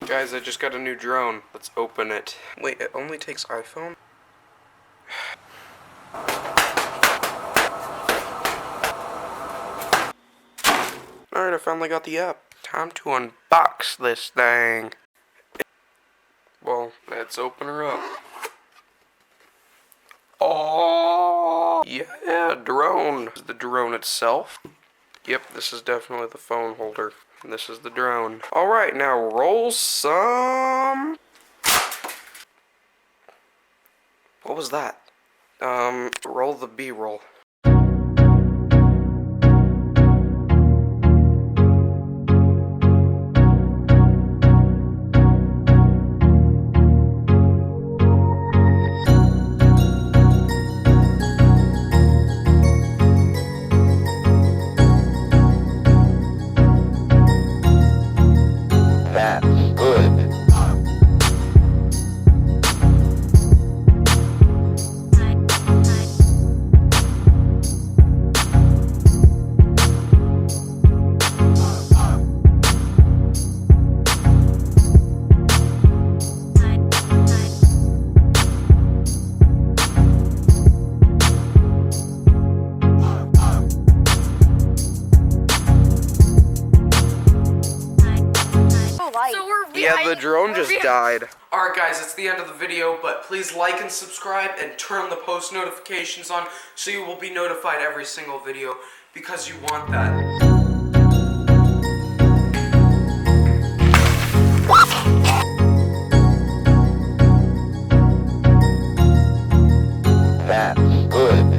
Guys, I just got a new drone. Let's open it. Wait, it only takes iPhone? Alright, I finally got the app. Time to unbox this thing. Well, let's open her up. Oh, yeah, drone. This is the drone itself. Yep, this is definitely the phone holder. And this is the drone. Alright, now roll some... What was that? Roll the B-roll. That's good. Yeah, the drone just died. Alright guys, it's the end of the video, but please like and subscribe and turn the post notifications on so you will be notified every single video because you want that.